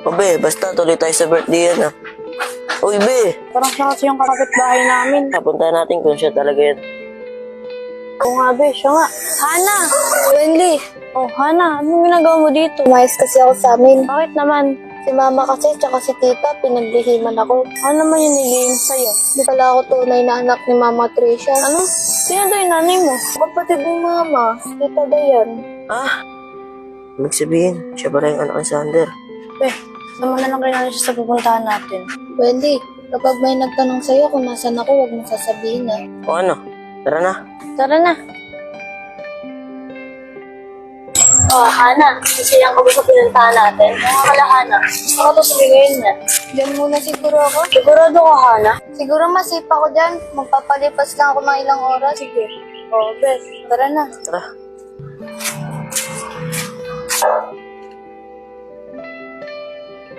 O, be, basta tuloy tayo sa birthday yan, ah. Uy, be! Parang siya kasi yung kapitbahay namin. Papunta natin kung siya talaga yan. Oo nga, be. Siya nga. Hana! Wendy! Oh, Hana, anong ginagawa mo dito? Umayos kasi ako sa amin. Bakit naman? Si mama kasi tsaka si tita, pinaglihiman ako. Ano naman yung naging sa'yo? Di pala ako tunay na anak ni Mama Tricia. Ano? Sino daw yung nanay mo? Kapatid ni Mama, si Tita Dayan. Ah! Ibig sabihin, siya pala yung anak ni Sander. Be, naman na lang kailangan siya sa pupuntahan natin. Wendy, kapag may nagtanong sa'yo kung nasan ako, huwag mong sasabihin na. O ano? Tara na. Tara na. Oh, Hana, kasi yung kabus sa pinuntahan natin. Mga kala, Hana. Ako to sabihin niya. Diyan muna siguro ako. Sigurado ka, Hana? Siguro masipa ko dyan. Magpapalipas lang ako mga ilang oras. Sige. Oh, Be, tara na. Tara.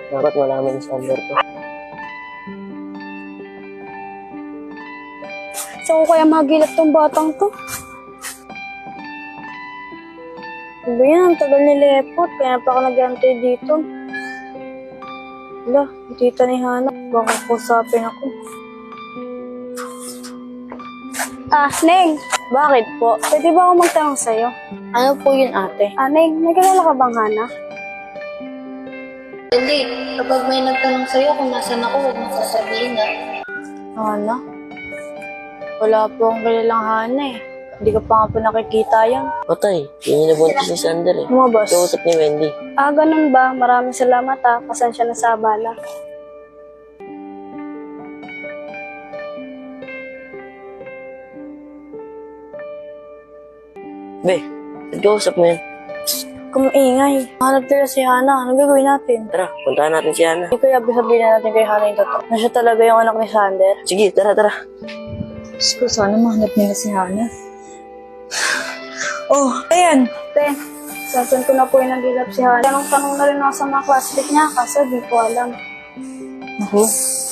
Dapat malaman ni Sander to. Saan ko kaya magilap tong batang to? Ano ba yan? Ang tagal ni Lepot. Kaya pa ako nag-antay dito. Wala, tita ni Hana. Baka kusapin ako. Ah, Neng! Bakit po? Pwede ba ako magtanong sa'yo? Ano po yun, ate? Ah, Neng, may kilala ka bang Hana? Wendy, kapag may nagtanong sa'yo kung nasan ako, huwag mong sasabihin na. Hana? Wala po akong kilalang Hana eh. Hindi ko pa nga po nakikita yan. Patay, yun yung nabuntis ni Sander eh. Lumabas. Kausap ni Wendy. Ah, ganun ba? Maraming salamat ah. Pasensya na sa abala. Be, kausap mo yan. Kumaingay. Hanap nila si Hana. Ano gagawin natin? Tara, puntahan natin si Hana. Hindi kaya sabihin natin kay Hana yung totoo. Na siya talaga yung anak ni Sander. Sige, tara, tara. Diyos ko, sana mahanap nila si Hana. Oh, ayan. Te, sasan ko na po yung nagilap si Hana. Tanong-tanong na rin ako sa mga classmate niya kasi di ko alam. Naku,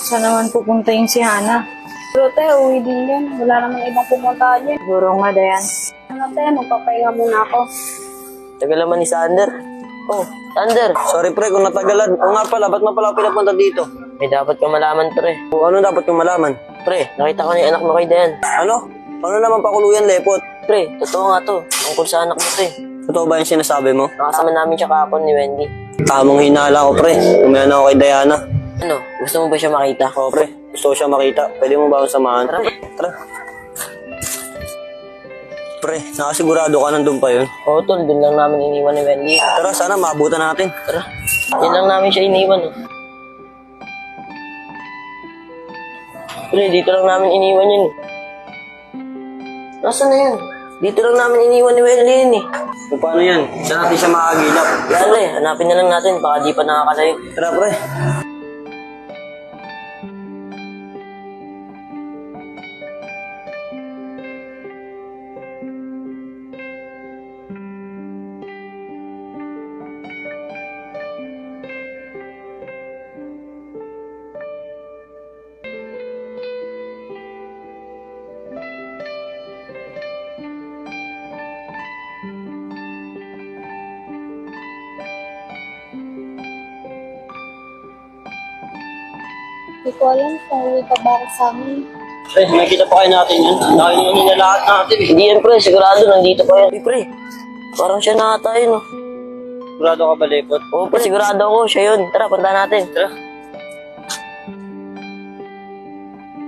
saan naman pupunta yung si Hana? Pero te, uwi din yan. Wala naman ibang pumuntahan yan. Siguro nga, Dayan. Ano te, magpapahinga muna ako. Tagal naman ni Sander. Oh, Sander. Sorry pre kung natagalan. O nga pala, ba't mo pala ako pinapunta dito? May dapat kang malaman, pre. O ano dapat kong malaman? Pre, nakita ko na yung anak mo kay Dayan. Ano? Ano naman pakuluyan, lepot? Pre, totoo nga to. Tungkol sa anak mo to eh. Totoo ba yung sinasabi mo? Nakasama namin siya kahapon ni Wendy. Tamang hinala ko pre. Umayan ako kay Diana. Ano, gusto mo ba siya makita? O pre, gusto ko siya makita. Pwede mo ba akong samahan? Tara. Tara. Pre, nakasigurado ka nandun pa yun. Oo, tol. Doon lang namin iniwan ni Wendy. Tara, sana maabutan natin. Tara. Yan lang namin siya iniwan eh. Pre, dito lang namin iniwan yun eh. Nasaan na yan? Dito lang namin iniwan ni Wendy yun eh. O paano yan? Saan natin siya makagilap? Lalo eh, hanapin na lang natin. Baka di pa nakakalayo. Tara pre. Hindi ko alam kung uwi pa ba ako sa amin. Pre, nakikita pa kayo natin yun. Nakikita niya lahat natin eh. Hindi yan pre, sigurado nandito pa yan. Hey, pre, parang siya na ata yun oh. Sigurado ka ba, lepot? Oo pre, sigurado ako, siya yun. Tara, punta natin. Tara.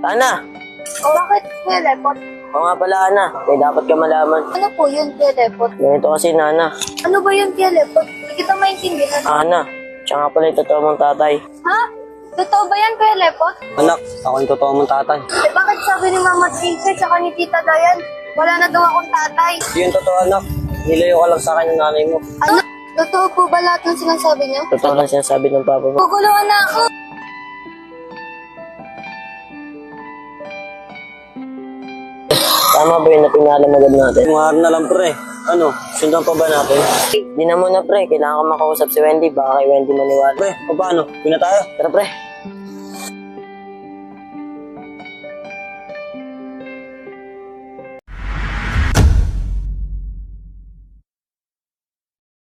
Ana! O bakit, Kuya Lepot? Oo nga pala, Ana. May dapat ka malaman. Ano po yun, Kuya Lepot? Ganito kasi, Nana. Ano ba yun, Kuya Lepot? Hindi kita maintindihan. Ana, siya nga pala yung totoo mong tatay. Ha? Totoo ba yan, Kuya Lepot? Anak, ako yung totoo mong tatay. Eh bakit sabi ni Mama Tricia tsaka ni Tita Dayan, wala na daw akong tatay? Hindi yung totoo, anak. Nilayo ka lang sa akin ng nanay mo. Ano? Totoo po ba lahat ng sinasabi niyo? Totoo lang sinasabi ng papa mo. Guguluhan na ako. Tama ba yun na pinalam agad natin? Tungar na lang pre. Ano, sundan pa ba natin? Di na muna pre, kailangan ko makausap si Wendy. Baka kay Wendy maniwala. Pre, o paano? Pina tayo? Tara pre.